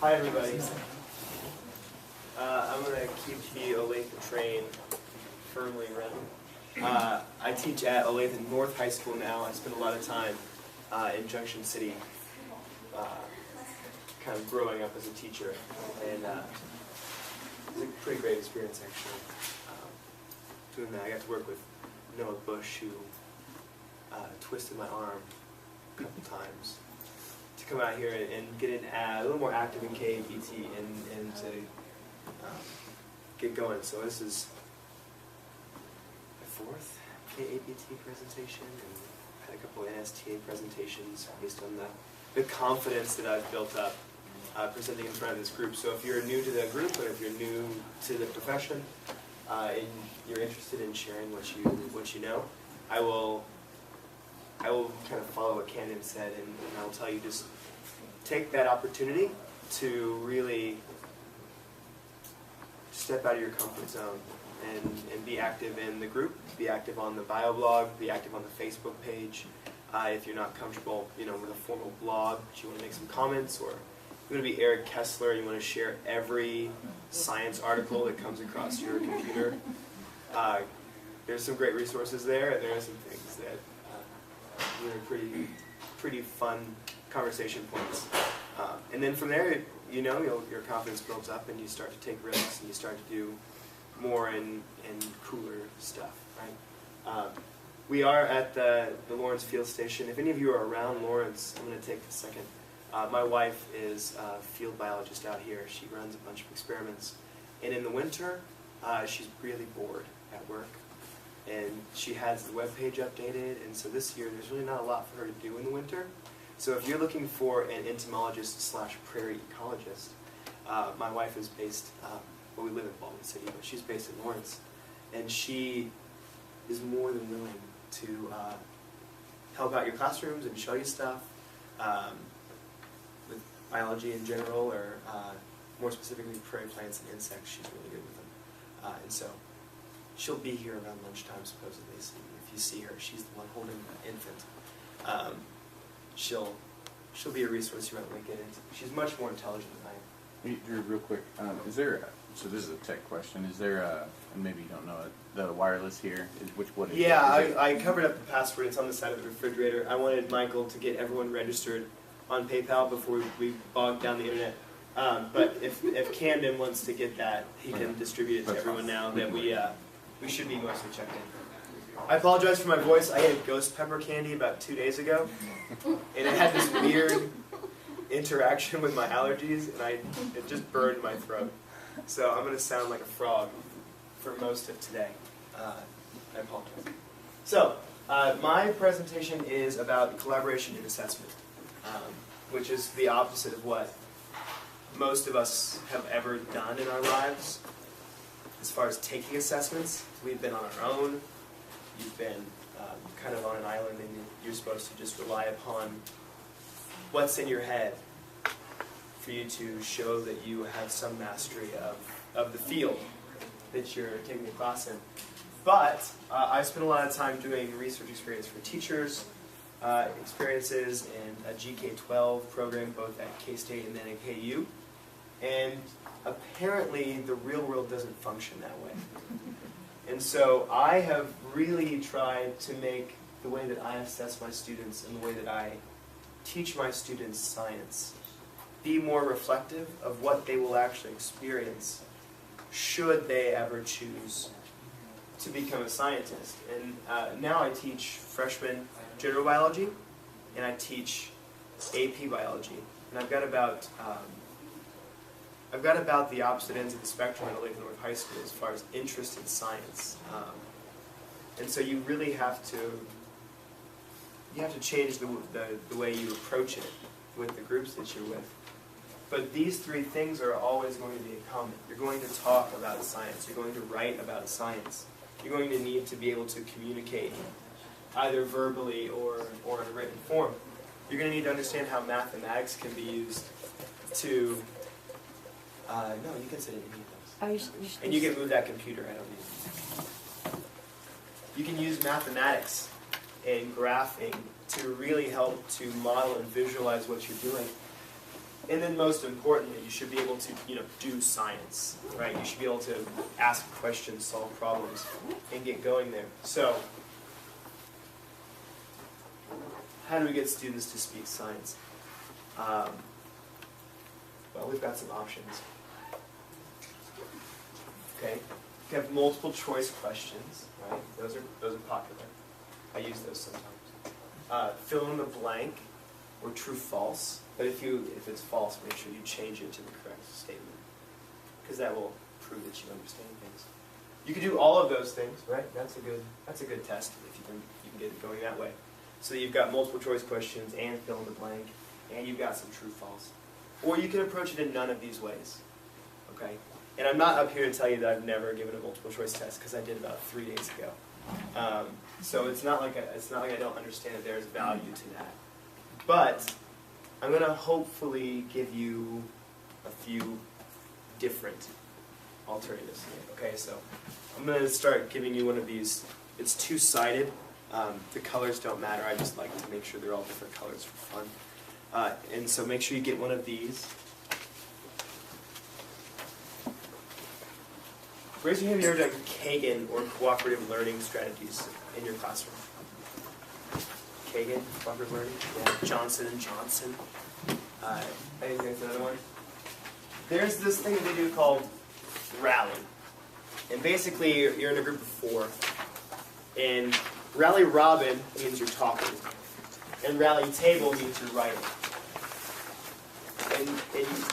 Hi everybody. I'm going to keep the Olathe train firmly running. I teach at Olathe North High School now. I spend a lot of time in Junction City, kind of growing up as a teacher, and it's a pretty great experience actually. Doing that, I got to work with Noah Bush, who twisted my arm a couple times to come out here and get in a little more active in KABT and to get going. So this is the fourth KABT presentation, and I've had a couple of NSTA presentations based on the confidence that I've built up presenting in front of this group. So if you're new to the group, or if you're new to the profession, and you're interested in sharing what you know, I will kind of follow what Camden said, and I will tell you, just take that opportunity to really step out of your comfort zone and be active in the group, be active on the bio blog, be active on the Facebook page. If you're not comfortable, with a formal blog, but you want to make some comments, or you want to be Eric Kessler and you want to share every science article that comes across your computer, there's some great resources there, and there are some things that pretty fun conversation points. And then from there, your confidence builds up, and you start to take risks, and you start to do more and cooler stuff, right? We are at the Lawrence Field Station. If any of you are around Lawrence, I'm going to take a second. My wife is a field biologist out here. She runs a bunch of experiments. And in the winter, she's really bored at work. And she has the webpage updated, and so this year there's really not a lot for her to do in the winter. So if you're looking for an entomologist / prairie ecologist, my wife is based, we live in Baldwin City, but she's based in Lawrence, and she is more than willing to help out your classrooms and show you stuff with biology in general, or more specifically prairie plants and insects. She's really good with them, and so she'll be here around lunchtime, supposedly. So if you see her, she's the one holding the infant. She'll be a resource you might want to get into. She's much more intelligent than I am. Drew, real quick, so this is a tech question, is there and maybe you don't know it, the wireless here, what is it? Yeah, I covered up the password. It's on the side of the refrigerator. I wanted Michael to get everyone registered on PayPal before we bogged down the internet. But if Camden wants to get that, he can distribute it to everyone now that we should be mostly checked in. I apologize for my voice. I ate a ghost pepper candy about 2 days ago, and it had this weird interaction with my allergies, and it just burned my throat. So I'm going to sound like a frog for most of today. I apologize. So my presentation is about collaboration in assessment, which is the opposite of what most of us have ever done in our lives. As far as taking assessments, we've been on our own. You've been kind of on an island, and you're supposed to just rely upon what's in your head for you to show that you have some mastery of the field that you're taking a class in. But I spent a lot of time doing research experience for teachers, experiences in a GK-12 program, both at K-State and then at KU. And apparently the real world doesn't function that way. And so I have really tried to make the way that I assess my students and the way that I teach my students science be more reflective of what they will actually experience should they ever choose to become a scientist. And now I teach freshman general biology, and I teach AP biology. And I've got about the opposite ends of the spectrum at Olathe North High School as far as interest in science. And so you really have to change the way you approach it with the groups that you're with. But these three things are always going to be in common. You're going to talk about science. You're going to write about science. You're going to need to be able to communicate either verbally or in a written form. You're going to need to understand how mathematics can be used to... no, you can sit in any of those. And you can move that computer. I don't need it. You can use mathematics and graphing to really help to model and visualize what you're doing. And then most importantly, you should be able to, do science, right? You should be able to ask questions, solve problems, and get going there. So, how do we get students to speak science? Well, we've got some options. Okay, you have multiple choice questions, right? Those are popular. I use those sometimes. Fill in the blank, or true false. But if it's false, make sure you change it to the correct statement, because that will prove that you understand things. You can do all of those things, right? That's a good test if you can get it going that way. So you've got multiple choice questions and fill in the blank, and you've got some true false. Or you can approach it in none of these ways. Okay? And I'm not up here to tell you that I've never given a multiple choice test, because I did about 3 days ago. So it's not like I don't understand that there's value to that. But I'm going to hopefully give you a few different alternatives here. Okay, so I'm going to start giving you one of these. It's two-sided. The colors don't matter. I just like to make sure they're all different colors for fun. And so make sure you get one of these. Raise your hand if you've ever done Kagan or cooperative learning strategies in your classroom. Kagan, cooperative learning? Yeah. Johnson & Johnson. I think that's another one. There's this thing that they do called rally. And basically, you're in a group of 4. And rally robin means you're talking. And rally table means you're writing. And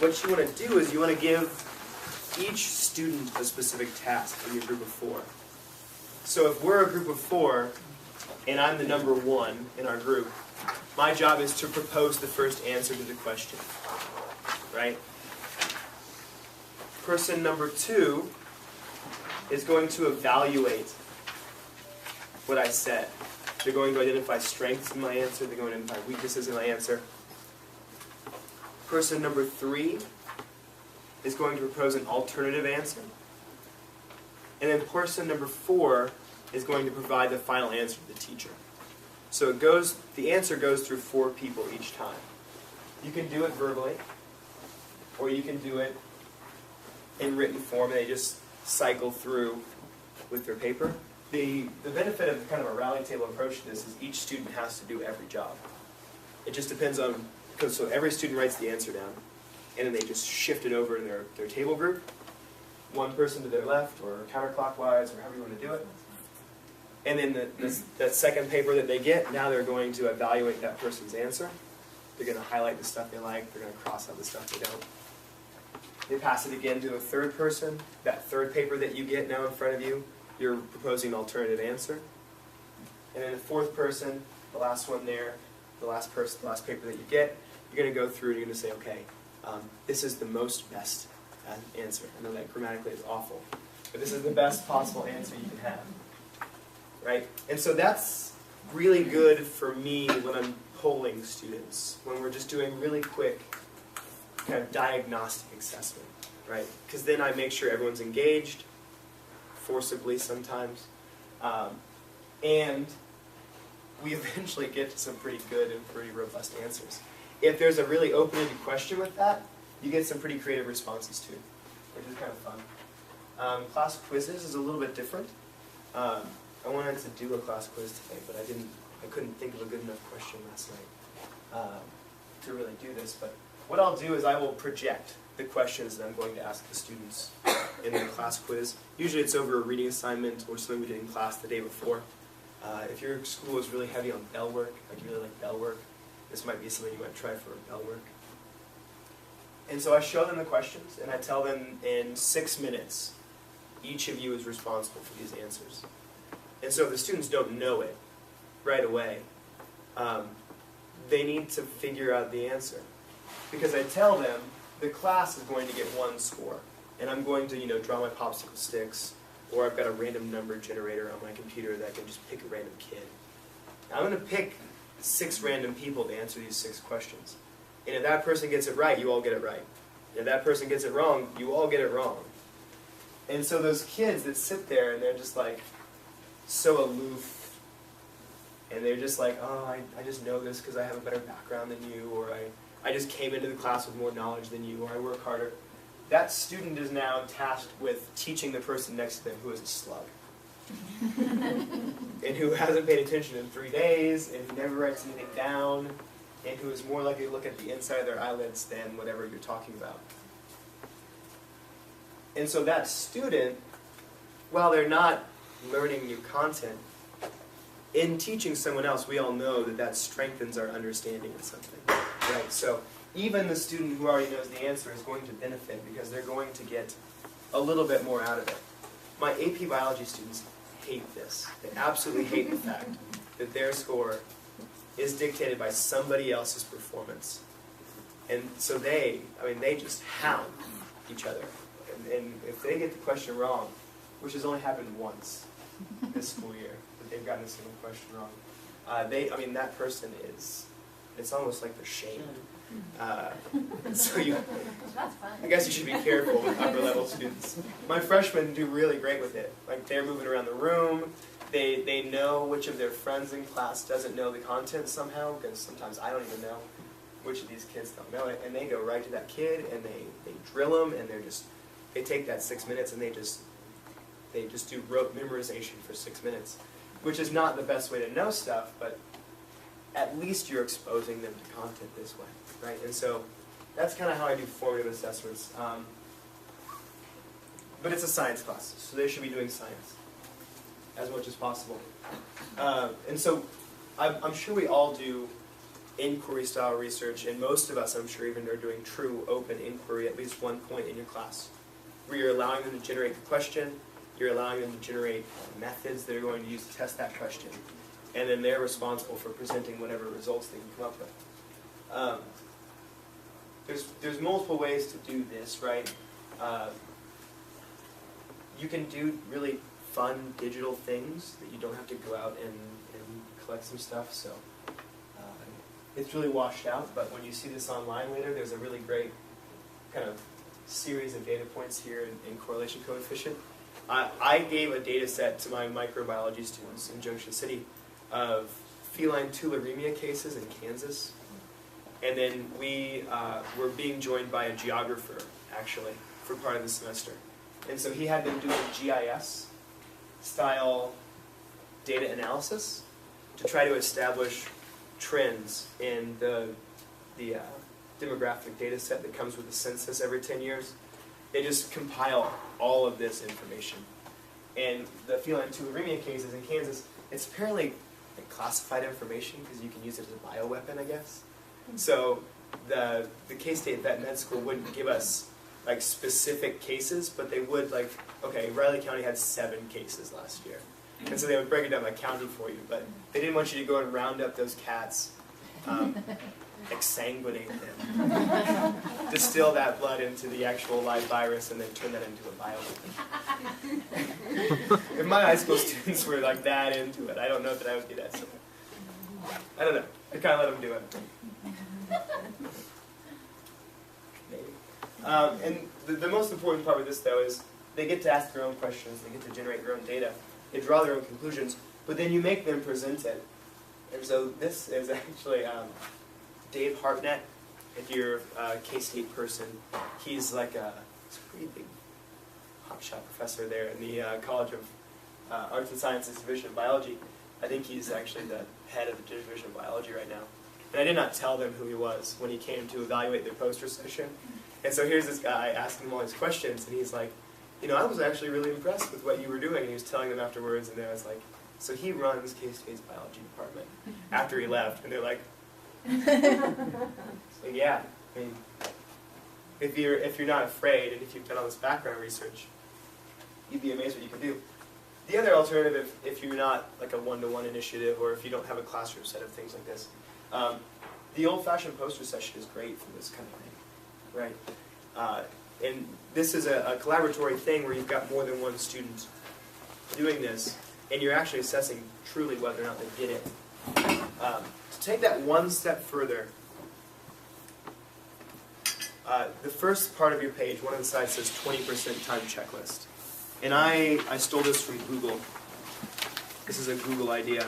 what you want to do is you want to give each student a specific task in your group of 4. So if we're a group of 4, and I'm the number 1 in our group, my job is to propose the first answer to the question. Right? Person number 2 is going to evaluate what I said. They're going to identify strengths in my answer. They're going to identify weaknesses in my answer. Person number 3 is going to propose an alternative answer. And then person number 4 is going to provide the final answer to the teacher. So the answer goes through 4 people each time. You can do it verbally, or you can do it in written form, and they just cycle through with their paper. The benefit of kind of a rally table approach to this is each student has to do every job. It just depends on, so every student writes the answer down, and then they just shift it over in their table group, one person to their left, or counterclockwise, or however you want to do it. And then that second paper that they get, now they're going to evaluate that person's answer. They're going to highlight the stuff they like, they're going to cross out the stuff they don't. They pass it again to a third person. That third paper that you get now in front of you, you're proposing an alternative answer. And then the fourth person, the last one there, the last paper that you get, you're going to go through and you're going to say, okay, this is the most best answer. I know that grammatically is awful, but this is the best possible answer you can have. Right? And so that's really good for me when I'm polling students, when we're just doing really quick kind of diagnostic assessment, right? Because then I make sure everyone's engaged, forcibly sometimes, and we eventually get to some pretty good and pretty robust answers. If there's a really open-ended question with that, you get some pretty creative responses too, which is kind of fun. Class quizzes is a little bit different. I wanted to do a class quiz today, but I couldn't think of a good enough question last night to really do this. But what I'll do is I will project the questions that I'm going to ask the students in the class quiz. Usually it's over a reading assignment or something we did in class the day before. If your school is really heavy on bell work, like you really like bell work, this might be something you might try for bell work. And so I show them the questions, and I tell them in 6 minutes, each of you is responsible for these answers. And so if the students don't know it right away, they need to figure out the answer. Because I tell them the class is going to get 1 score, and I'm going to draw my popsicle sticks, or I've got a random number generator on my computer that I can just pick a random kid. Now, I'm going to pick 6 random people to answer these 6 questions. And if that person gets it right, you all get it right. If that person gets it wrong, you all get it wrong. And so those kids that sit there and they're just like so aloof, and they're just like, oh, I just know this because I have a better background than you, or I just came into the class with more knowledge than you, or I work harder. That student is now tasked with teaching the person next to them who is a slug. And who hasn't paid attention in 3 days, and who never writes anything down, and who is more likely to look at the inside of their eyelids than whatever you're talking about. And so that student, while they're not learning new content, in teaching someone else, we all know that that strengthens our understanding of something, right? So even the student who already knows the answer is going to benefit because they're going to get a little bit more out of it. My AP biology students hate this. They absolutely hate the fact that their score is dictated by somebody else's performance. And so they just hound each other. And if they get the question wrong, which has only happened once this school year, that they've gotten a single question wrong, that person is, it's almost like they're shamed. So I guess you should be careful with upper level students. My freshmen do really great with it. Like, they're moving around the room. They know which of their friends in class doesn't know the content somehow, because sometimes I don't even know which of these kids don't know it. And they go right to that kid and they drill them, and they take that 6 minutes and they just do rote memorization for 6 minutes, which is not the best way to know stuff, but at least you're exposing them to content this way, right? And so that's kind of how I do formative assessments. But it's a science class, so they should be doing science as much as possible. And so I'm sure we all do inquiry-style research, and most of us, I'm sure, even are doing true open inquiry at least one point in your class, where you're allowing them to generate the question, you're allowing them to generate methods they're going to use to test that question, and then they're responsible for presenting whatever results they can come up with. There's multiple ways to do this, right? You can do really fun digital things that you don't have to go out and collect some stuff, so it's really washed out, but when you see this online later, there's a really great kind of series of data points here in correlation coefficient. I gave a data set to my microbiology students in Junction City of feline tularemia cases in Kansas. And then we were being joined by a geographer, actually, for part of the semester. And so he had them do a GIS-style data analysis to try to establish trends in the demographic data set that comes with the census every 10 years. They just compile all of this information. And the feline tularemia cases in Kansas, it's apparently like classified information because you can use it as a bioweapon, I guess. So the K-State Vet Med School wouldn't give us like specific cases, but they would, like, okay, Riley County had 7 cases last year. And so they would break it down by county for you, but they didn't want you to go and round up those cats, exsanguinate them, distill that blood into the actual live virus, and then turn that into a bioweapon. If my high school students were like that into it, I don't know that I would do that. So I don't know. I kind of let them do it. Maybe. And the most important part with this, though, is they get to ask their own questions. They get to generate their own data. They draw their own conclusions, but then you make them present it. And so this is actually Dave Hartnett. If you're a K-State person, he's like he's a pretty big hotshot professor there in the College of Arts and Sciences Division of Biology. I think he's actually the head of the Division of Biology right now. And I did not tell them who he was when he came to evaluate their poster session. And so here's this guy asking him all these questions, and he's like, you know, I was actually really impressed with what you were doing. And he was telling them afterwards, and I was like, so he runs K-State's biology department after he left. And they're like, so yeah, I mean, if you're not afraid, and if you've done all this background research, you'd be amazed what you can do. The other alternative, if you're not like a one-to-one initiative, or if you don't have a classroom set of things like this, the old-fashioned poster session is great for this kind of thing, right? And this is a collaboratory thing where you've got more than one student doing this, and you're actually assessing truly whether or not they get it. To take that one step further, the first part of your page, one of the sides says 20% time checklist. And I stole this from Google. This is a Google idea.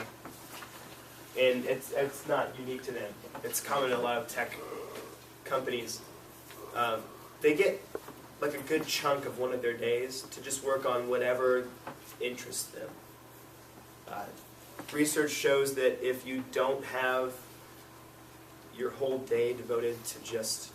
And it's not unique to them. It's common in a lot of tech companies, they get like a good chunk of one of their days to just work on whatever interests them. Research shows that if you don't have your whole day devoted to just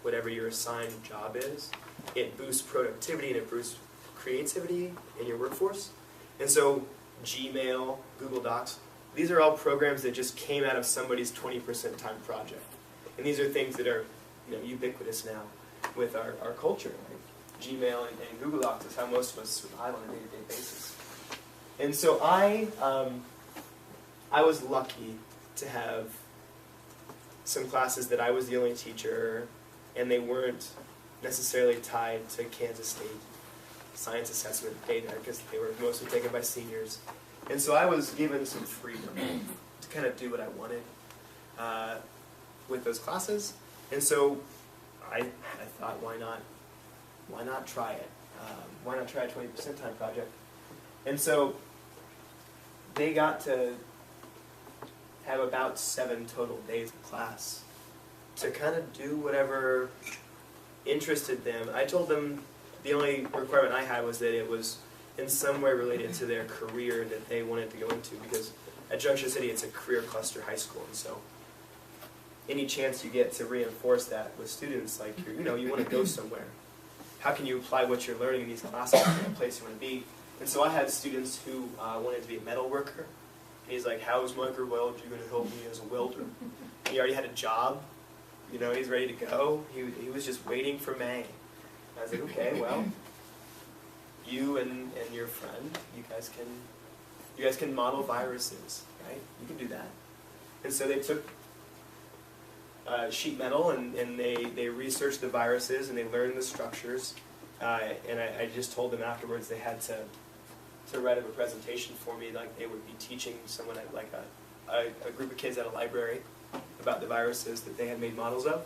whatever your assigned job is, it boosts productivity and it boosts creativity in your workforce. And so Gmail, Google Docs, these are all programs that just came out of somebody's 20% time project. And these are things that are ubiquitous now with our culture. Like Gmail and Google Docs is how most of us survive on a day-to-day basis. And so I was lucky to have some classes that I was the only teacher, and they weren't necessarily tied to Kansas State science assessment data because they were mostly taken by seniors. And so I was given some freedom to kind of do what I wanted with those classes. And so I thought, why not try it? Why not try a 20% time project? And so they got to have about 7 total days of class to kind of do whatever interested them. I told them the only requirement I had was that it was in some way related to their career that they wanted to go into, because at Junction City it's a career cluster high school, and so any chance you get to reinforce that with students, like you want to go somewhere. How can you apply what you're learning in these classes in a place you want to be? And so I had students who wanted to be a metal worker. And he's like, how is microbiology going to help me as a welder? He already had a job. He's ready to go. He was just waiting for May. And I was like, okay, well, you and your friend, you guys can model viruses, right? You can do that. And so they took sheet metal and they researched the viruses and they learned the structures. And I just told them afterwards they had to write up a presentation for me, like they would be teaching someone at like a group of kids at a library about the viruses that they had made models of.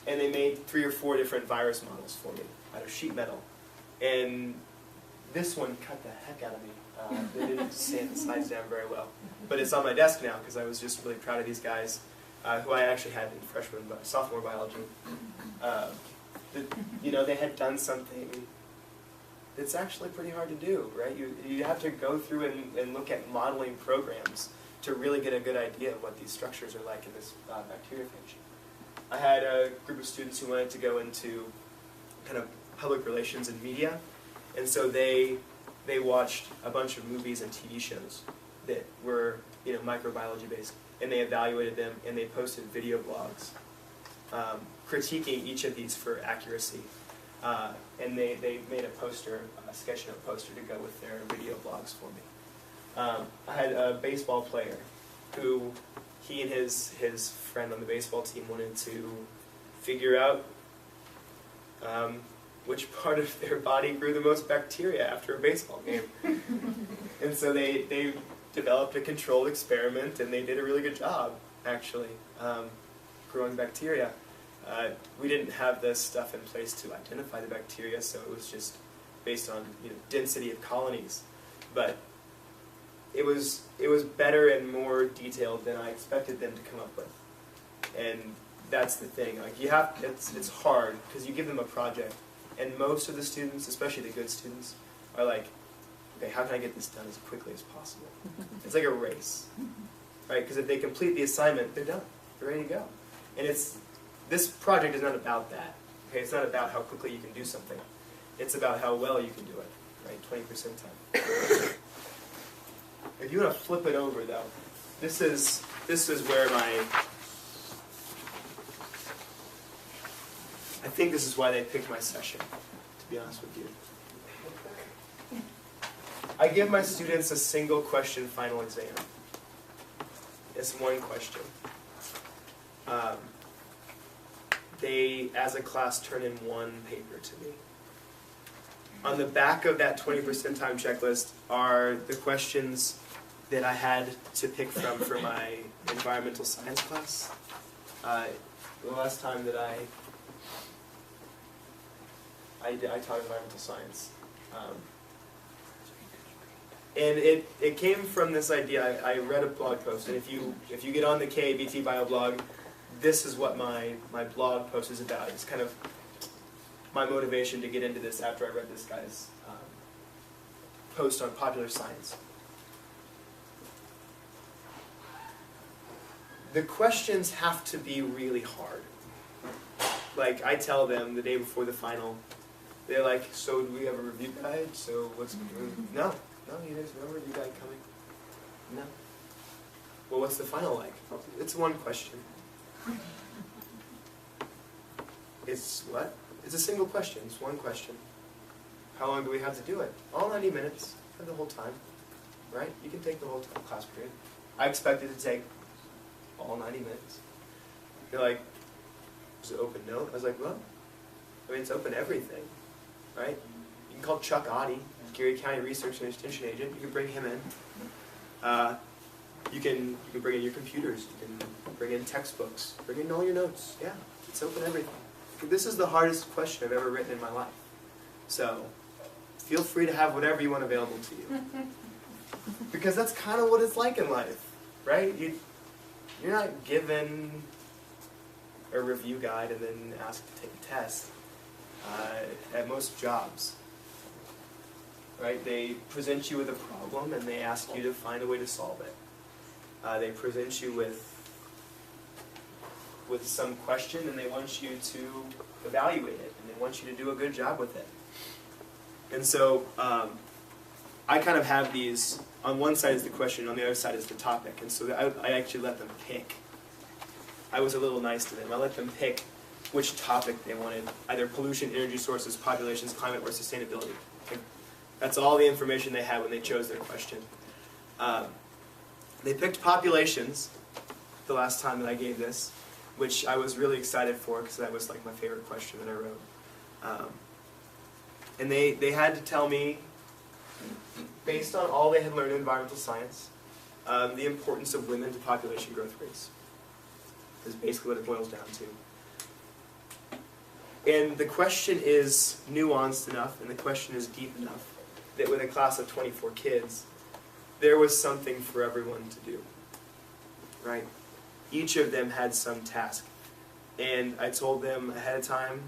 And they made 3 or 4 different virus models for me out of sheet metal. And this one cut the heck out of me. They didn't sand the sides down very well. But it's on my desk now because I was just really proud of these guys, who I actually had in sophomore biology. They had done something that's actually pretty hard to do, right? You have to go through and look at modeling programs to really get a good idea of what these structures are like in this bacteriophage. I had a group of students who wanted to go into kind of public relations and media, and so they watched a bunch of movies and TV shows that were microbiology based, and they evaluated them and they posted video blogs critiquing each of these for accuracy. And they made a sketch note poster to go with their video blogs for me. I had a baseball player who he and his friend on the baseball team wanted to figure out which part of their body grew the most bacteria after a baseball game. And so they developed a controlled experiment, and they did a really good job, actually, growing bacteria. We didn't have this stuff in place to identify the bacteria, so it was just based on density of colonies. But it was better and more detailed than I expected them to come up with. And that's the thing. Like it's hard because you give them a project, and most of the students, especially the good students, are like, okay, how can I get this done as quickly as possible? It's like a race, right? Because if they complete the assignment, they're done. They're ready to go. And this project is not about that. Okay, it's not about how quickly you can do something. It's about how well you can do it, right? 20% time. If you want to flip it over, though, this is where I think this is why they picked my session, to be honest with you. I give my students a single question final exam. It's one question. They, as a class, turn in one paper to me. On the back of that 20% time checklist are the questions that I had to pick from for my environmental science class. The last time that I taught environmental science. And it came from this idea. I read a blog post, and if you get on the KABT bio blog, this is what my blog post is about. It's kind of my motivation to get into this after I read this guy's post on popular science. The questions have to be really hard. Like, I tell them the day before the final, they're like, so do we have a review guide? So what's... No, you guys have no review guide coming. No. Well, what's the final like? It's one question. It's what? It's a single question. It's one question. How long do we have to do it? All 90 minutes. For the whole time. Right? You can take the whole class period. I expected to take all 90 minutes. You're like, is it open note? I was like, well, I mean, it's open everything. Right? You can call Chuck Oddie, Geary County Research and Extension Agent. You can bring him in. You can bring in your computers. You can bring in textbooks. Bring in all your notes. Yeah, it's open everything. This is the hardest question I've ever written in my life. So, feel free to have whatever you want available to you. Because that's kind of what it's like in life, right? You're not given a review guide and then asked to take a test at most jobs. Right? They present you with a problem and they ask you to find a way to solve it. They present you with some question and they want you to evaluate it and they want you to do a good job with it. And so I kind of have these, on one side is the question, on the other side is the topic. And so I actually let them pick. I was a little nice to them. I let them pick which topic they wanted, either pollution, energy sources, populations, climate, or sustainability. That's all the information they had when they chose their question. They picked populations the last time that I gave this, which I was really excited for because that was like my favorite question that I wrote. And they had to tell me, based on all they had learned in environmental science, the importance of women to population growth rates. Is basically what it boils down to. And the question is nuanced enough, and the question is deep enough, that with a class of 24 kids, there was something for everyone to do. Right? Each of them had some task. And I told them ahead of time,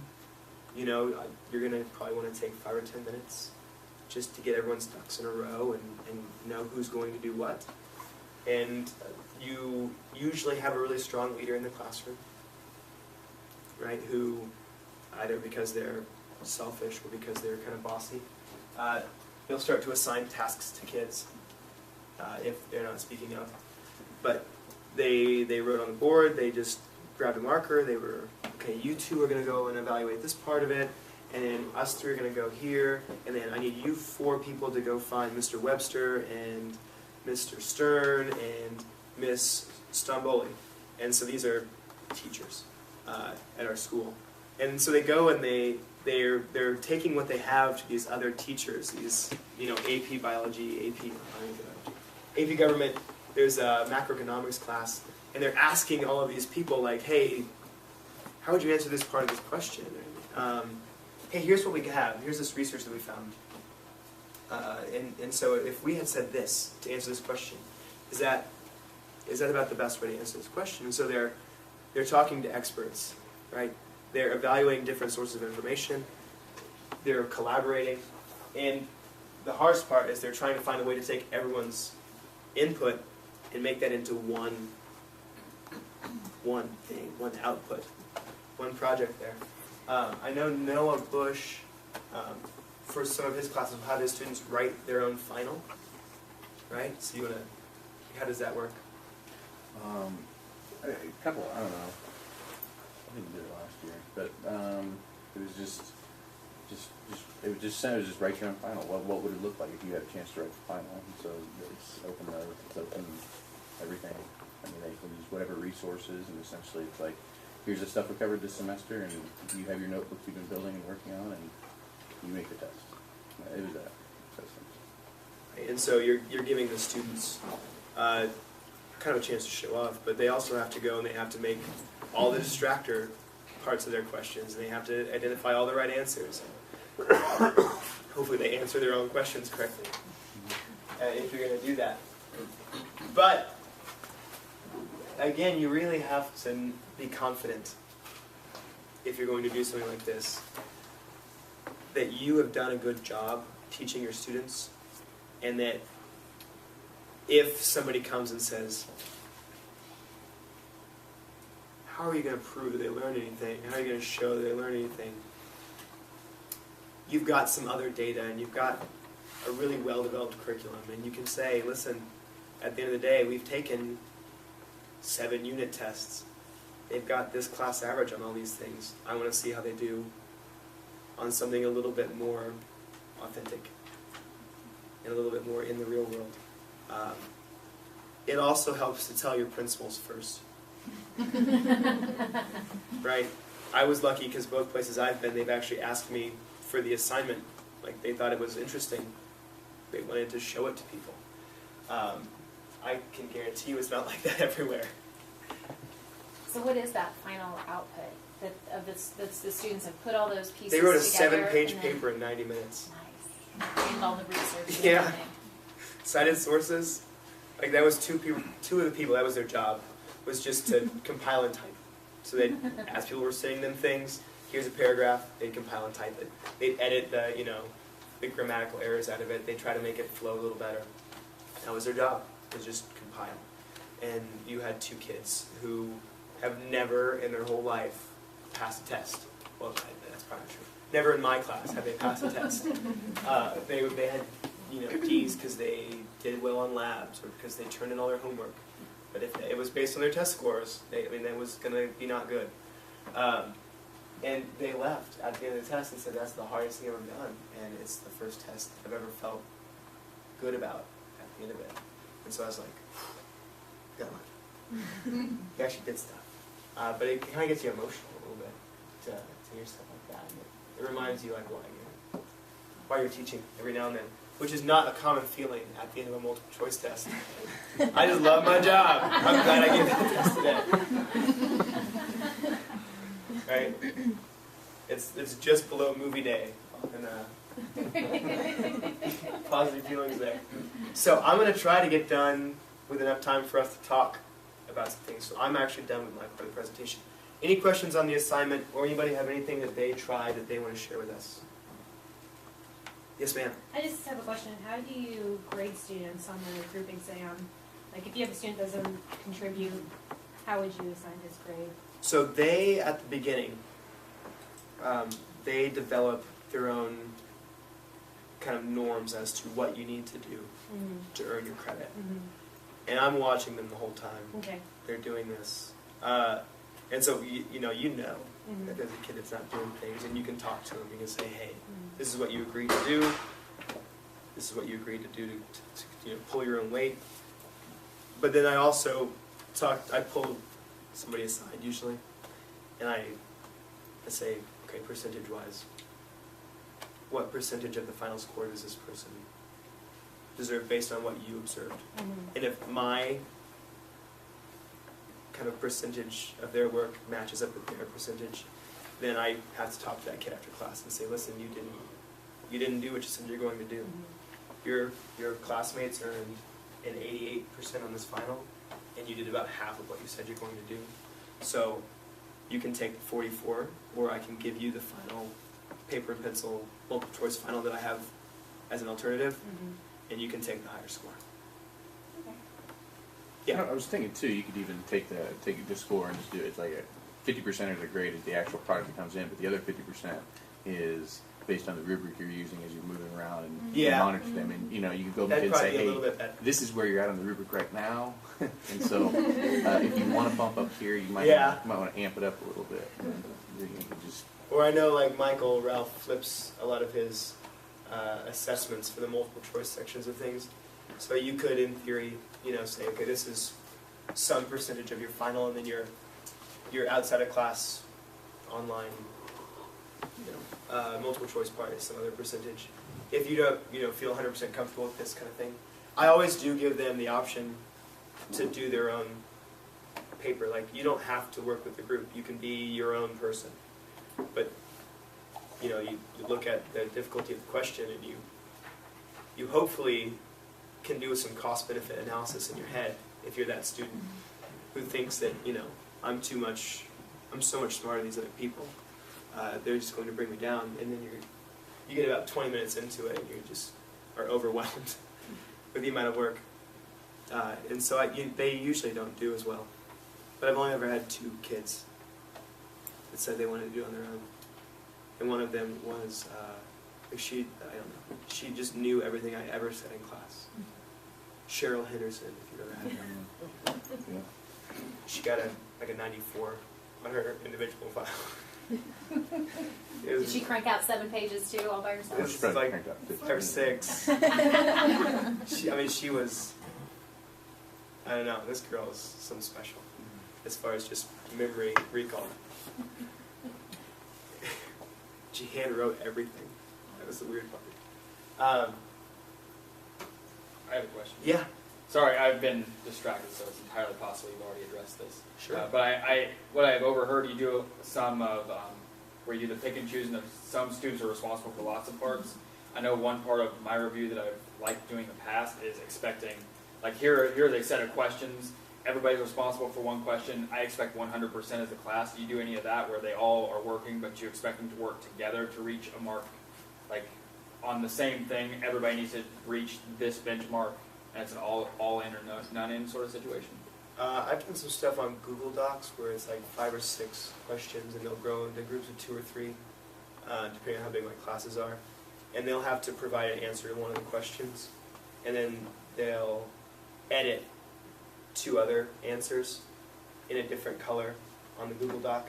you know, you're going to probably want to take 5 or 10 minutes just to get everyone's ducks in a row and know who's going to do what. And you usually have a really strong leader in the classroom, right, who either because they're selfish or because they're kind of bossy, they'll start to assign tasks to kids if they're not speaking up. But they wrote on the board, they just grabbed a marker, they were, okay, you two are going to go and evaluate this part of it, and then us three are going to go here, and then I need you 4 people to go find Mr. Webster and Mr. Stern and Miss Stromboli. And so these are teachers at our school. And so they go and they're taking what they have to these other teachers, these, you know, AP Biology, AP Government, there's a macroeconomics class, and they're asking all of these people, like, hey, how would you answer this part of this question? Hey, here's what we have. Here's this research that we found. And so if we had said this to answer this question, is that about the best way to answer this question? And so they're talking to experts, right? They're evaluating different sources of information. They're collaborating. And the hardest part is they're trying to find a way to take everyone's input and make that into one thing, one output, one project there. I know Noah Bush, for some of his classes, will have his students write their own final, right? So how does that work? A couple, I don't know. I think we did it last year, but it was just write your own final. What would it look like if you had a chance to write the final? And so it's open note, it's open everything. I mean, they can use whatever resources, and essentially it's like, here's the stuff we covered this semester, and you have your notebooks you've been building and working on, and you make the test. It was that. And so you're giving the students kind of a chance to show off, but they also have to go and they have to make all the distractor parts of their questions, and they have to identify all the right answers. Hopefully they answer their own questions correctly, if you're going to do that. But again, you really have to be confident if you're going to do something like this, that you have done a good job teaching your students, and that if somebody comes and says, how are you going to prove that they learned anything? How are you going to show that they learned anything? You've got some other data, and you've got a really well-developed curriculum, and you can say, listen, at the end of the day, we've taken 7 unit tests. They've got this class average on all these things. I want to see how they do on something a little bit more authentic and a little bit more in the real world. It also helps to tell your principals first. Right? I was lucky because both places I've been, they've actually asked me for the assignment. Like, they thought it was interesting. They wanted to show it to people. I can guarantee you it's not like that everywhere. So what is that final output that the students have put all those pieces They wrote a together 7-page paper in 90 minutes. Nice. And all the research. And Yeah. everything. Cited sources. Like, that was two of the people, that was their job, was just to compile and type. So they'd, as people were sending them things, here's a paragraph, they'd compile and type it. They'd edit the grammatical errors out of it. They'd try to make it flow a little better. That was their job, was just compile. And you had 2 kids who have never in their whole life passed a test. Well, that's probably true. Never in my class have they passed a test. They had D's because they did well on labs or because they turned in all their homework. But if it was based on their test scores, that was going to be not good. And they left at the end of the test and said, that's the hardest thing I've ever done. And it's the first test I've ever felt good about at the end of it. And so I was like, got one. You actually did stuff. But it kind of gets you emotional a little bit to hear stuff like that. And it reminds you like why you're teaching every now and then, which is not a common feeling at the end of a multiple choice test. I just love my job. I'm glad I gave that test today. Right? It's just below movie day. And positive feelings there. So I'm going to try to get done with enough time for us to talk about some things. So I'm actually done with my part of the presentation. Any questions on the assignment, or anybody have anything that they tried that they want to share with us? Yes, ma'am. I just have a question. How do you grade students on the grouping exam? Like, if you have a student that doesn't contribute, how would you assign his grade? So they, at the beginning, they develop their own kind of norms as to what you need to do to earn your credit. And I'm watching them the whole time. Okay. They're doing this. And so, you know that there's a kid that's not doing things, and you can talk to them. You can say, hey, this is what you agreed to do. This is what you agreed to do to pull your own weight. But then I also I pull somebody aside usually, and I say, okay, percentage-wise, what percentage of the final score does this person deserve based on what you observed? And if my kind of percentage of their work matches up with their percentage, then I have to talk to that kid after class and say, listen, you didn't do what you said you're going to do. Your classmates earned an 88% on this final, and you did about half of what you said you're going to do. So you can take the 44, or I can give you the final paper and pencil multiple choice final that I have as an alternative, and you can take the higher score. Yeah. I was thinking too, you could even take the score and just do it. It's like a 50% of the grade is the actual product that comes in, but the other 50% is based on the rubric you're using as you're moving around and you monitor them. And you can go back and say, hey, this is where you're at on the rubric right now. And so if you want to bump up here, you might want to amp it up a little bit. And you can just. Or I know, like Michael, Ralph flips a lot of his assessments for the multiple choice sections of things. So you could, in theory, say, okay, this is some percentage of your final, and then your outside of class online, multiple choice part is some other percentage. If you don't, feel 100% comfortable with this kind of thing, I always do give them the option to do their own paper. Like, you don't have to work with the group. You can be your own person. But, you look at the difficulty of the question, and you hopefully can do some cost-benefit analysis in your head if you're that student. who thinks that, I'm so much smarter than these other people. They're just going to bring me down, and then you get about 20 minutes into it, and you just are overwhelmed with the amount of work. And so they usually don't do as well. But I've only ever had 2 kids that said they wanted to do it on their own. And one of them was, she just knew everything I ever said in class. Cheryl Henderson, if you've ever had her. Yeah. She got a 94 on her individual file. Did she crank out 7 pages too, all by herself? It was Probably like cranked out 15. 5 or 6. She was, I don't know, this girl is something special as far as just memory recall. She hand wrote everything. That was the weird part. I have a question. Yeah, Sorry, I've been distracted, so it's entirely possible you've already addressed this. sure. But what I've overheard, you do some of where you do the pick and choose, and some students are responsible for lots of parts. I know one part of my review that I've liked doing in the past is expecting, like here's a set of questions. Everybody's responsible for one question. I expect 100% as a class. Do you do any of that where they all are working, but you expect them to work together to reach a mark, like on the same thing? Everybody needs to reach this benchmark, and it's an all in or none in sort of situation. I've done some stuff on Google Docs where it's like 5 or 6 questions, and they'll grow into groups of 2 or 3, depending on how big my classes are. And they'll have to provide an answer to one of the questions, and then they'll edit 2 other answers in a different color on the Google Doc.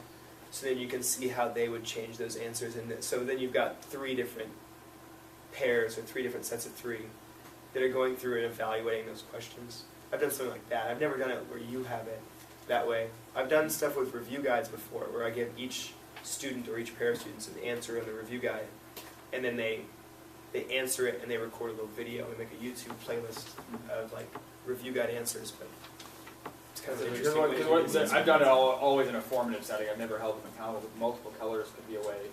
So then you can see how they would change those answers. And so then you've got 3 different pairs or 3 different sets of 3 that are going through and evaluating those questions. I've done something like that. I've never done it where you have it that way. I've done stuff with review guides before where I give each student or each pair of students an answer in the review guide, and then they answer it and they record a little video and make a YouTube playlist of like review guide answers. But it's kind of an interesting way to do it. I've done it always in a formative setting. I've never held them accountable. With multiple colors could be a way.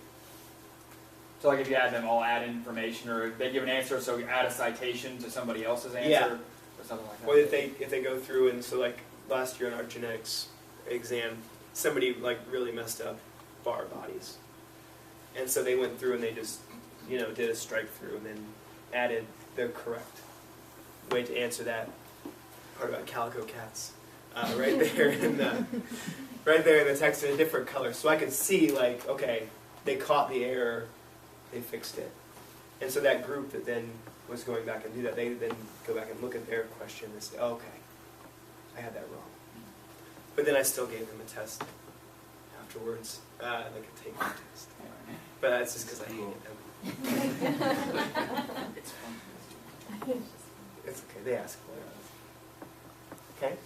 So like if you add them, all add information, or they give an answer, so you add a citation to somebody else's answer, Yeah. or something like that. Or if they go through, and so like last year in our genetics exam, somebody like really messed up bar bodies, and so they went through and they just did a strike through and then added the correct way to answer that part about calico cats right there in the text in a different color, so I could see like, okay, they caught the error, they fixed it. And so that group that then was going back and do that, they then go back and look at their question and say, oh, okay, I had that wrong. But then I still gave them a test afterwards, like a take-home test. But that's just because I hated them. It's fun. It's okay, they ask for it. Okay?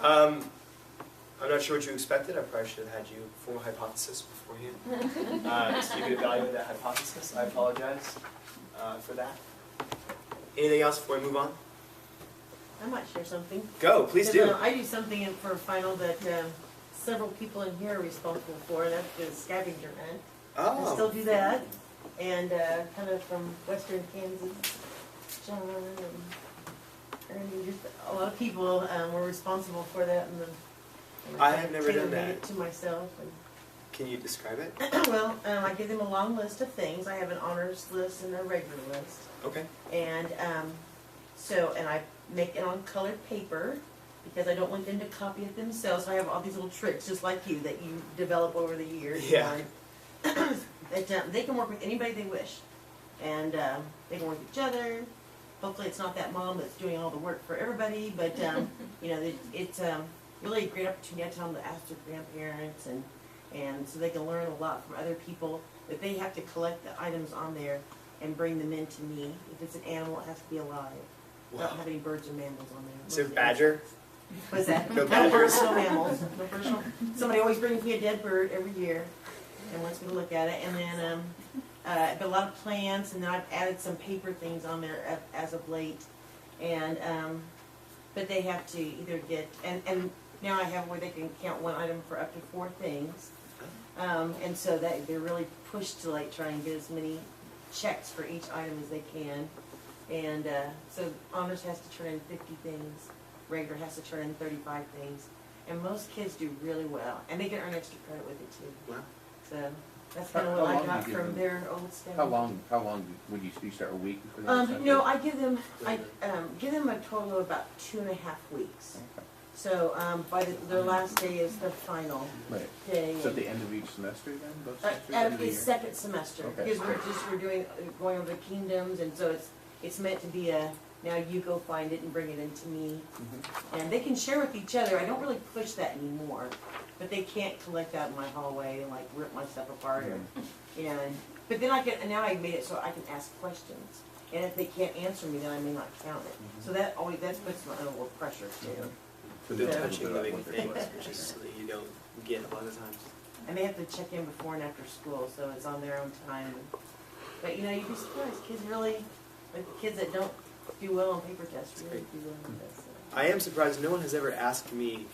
I'm not sure what you expected. I probably should have had you form a hypothesis beforehand. So you could evaluate that hypothesis. I apologize for that. Anything else before we move on? I might share something. Go, please do. I do something for final that several people in here are responsible for, and that's the scavenger hunt. I still do that, and kind of from western Kansas, John and Ernie, just a lot of people were responsible for that, and then I have never done that. it to myself. And Can you describe it? well, I give them a long list of things. I have an honors list and a regular list. Okay. And and I make it on colored paper because I don't want them to copy it themselves. So I have all these little tricks, just like you, that you develop over the years. Yeah. That they can work with anybody they wish, and they can work with each other. Hopefully, it's not that mom that's doing all the work for everybody, but it's really a great opportunity. I tell them to ask their grandparents, and so they can learn a lot from other people. That they have to collect the items on there and bring them in to me. If it's an animal, it has to be alive. I don't have any birds or mammals on there. Is it badger? What's that? No No birds, badgers. no mammals. No birds, no. Somebody always brings me a dead bird every year and wants me to look at it. And then, but a lot of plants, and then I've added some paper things on there as of late. And, but they have to either get, and now I have where they can count one item for up to 4 things. And so that they're really pushed to like try and get as many checks for each item as they can. And so honors has to turn in 50 things, regular has to turn in 35 things. And most kids do really well, and they can earn extra credit with it too. Wow. So that's kind of How what I long got do you give from them? their old stuff. How long would you start a week before they No, I give them a total of about 2.5 weeks. Okay. So, by their last day is the final Right. day. So at the end of each semester then? Both semesters, At end of the the year? second semester, Okay. because we're going over the kingdoms, and so it's meant to be now you go find it and bring it into me. Mhm. And they can share with each other. I don't really push that anymore, but they can't collect out in my hallway and like rip my stuff apart or, but then now I made it so I can ask questions. And if they can't answer me, then I may not count it. So that puts me under a little pressure too. For the Yeah. touching living things, which is something you don't get a lot of times. And they have to check in before and after school, so it's on their own time. But you'd be surprised, kids really, like the kids that don't do well on paper tests really do well on this. I am surprised no one has ever asked me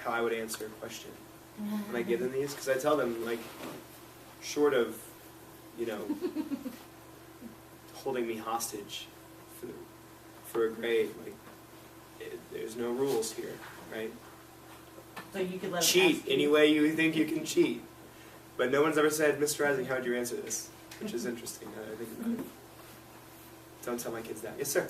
how I would answer a question when I give them these, because I tell them, like, short of, holding me hostage for a grade, like, there's no rules here, right? So you could let them Cheat ask you. any way you think you can cheat. But no one's ever said, Mr. Ising, how would you answer this? Which is interesting now that I think about it. Don't tell my kids that. Yes, sir.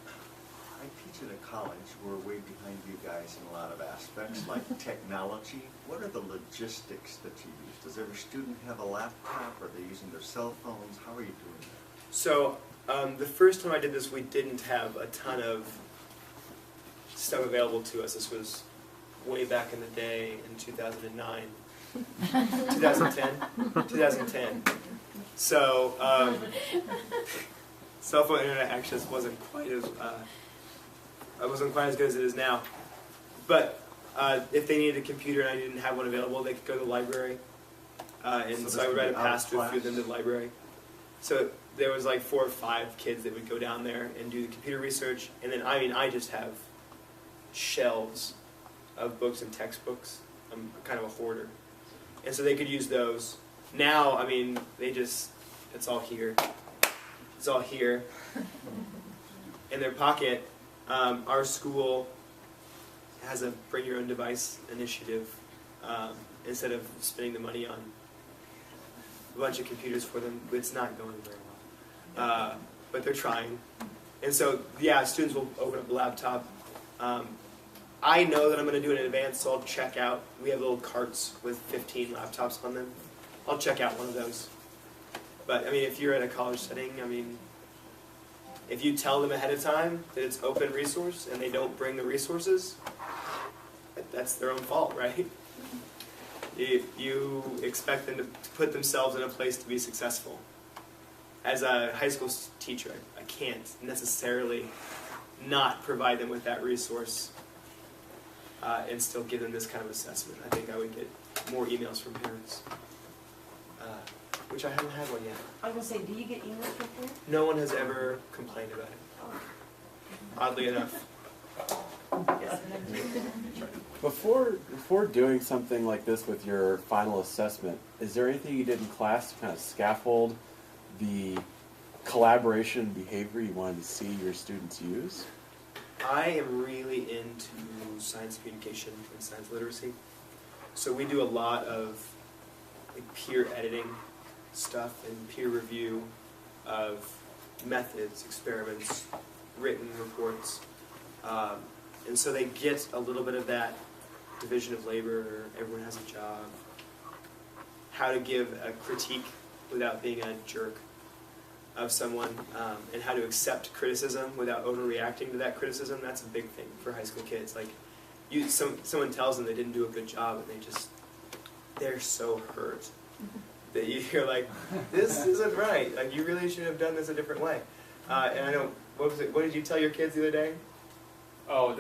I teach at a college. We're way behind you guys in a lot of aspects, like technology. What are the logistics that you use? Does every student have a laptop? Are they using their cell phones? How are you doing that? So, the first time I did this, we didn't have a ton of stuff available to us. This was way back in the day in 2009. 2010. So, cell phone internet access wasn't quite as good as it is now. But if they needed a computer and I didn't have one available, they could go to the library. And so I would write a pass-through through them to the library. So there was like 4 or 5 kids that would go down there and do the computer research. And then, I just have shelves of books and textbooks. I'm kind of a hoarder. And so they could use those. Now, it's all here. It's all here in their pocket. Our school has a bring your own device initiative instead of spending the money on a bunch of computers for them. It's not going very well. But they're trying. And so, students will open up a laptop. I know that I'm going to do it in advance, so I'll check out. We have little carts with 15 laptops on them. I'll check out one of those. But, if you're at a college setting, if you tell them ahead of time that it's open resource and they don't bring the resources, that's their own fault, right? You expect them to put themselves in a place to be successful. As a high school teacher, I can't necessarily not provide them with that resource and still give them this kind of assessment. I think I would get more emails from parents, which I haven't had one yet. I was going to say, do you get emails from parents? No one has ever complained about it, oddly enough. Before doing something like this with your final assessment, is there anything you did in class to kind of scaffold the collaboration and behavior you wanted to see your students use? I am really into science communication and science literacy. So we do a lot of peer editing stuff and peer review of methods, experiments, written reports. And so they get a little bit of that division of labor, or everyone has a job, how to give a critique without being a jerk of someone, and how to accept criticism without overreacting to that criticism. That's a big thing for high school kids. Like, someone tells them they didn't do a good job, and they're so hurt that you're like, this isn't right. Like, you really should have done this a different way. And I know, what did you tell your kids the other day? Oh,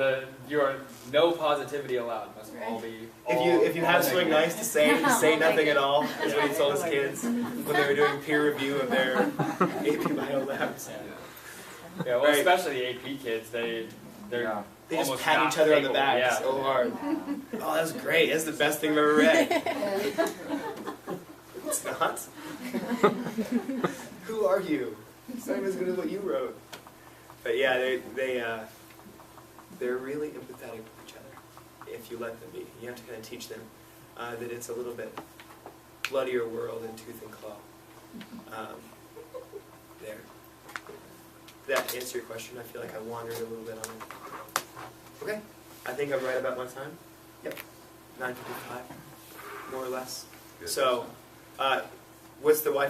you're no positivity allowed. Must all be. If you have something nice to say nothing at all. Is what he told his Yeah. kids when they were doing peer review of their AP bio labs. Yeah, well, Right. especially the AP kids, they're They just almost pat not each other on the capable, back yeah. so hard. Oh, that's great. That's the best thing I've ever read. It's not. Who are you? It's not even as good as what you wrote. But yeah, they're really empathetic with each other. if you let them be. You have to kind of teach them that it's a little bit bloodier world in tooth and claw. There. Did that answer your question? I feel like I wandered a little bit on it. Okay. I think I'm right about my time. Yep. 9:55, more or less. Good. So, what's the Wi-Fi?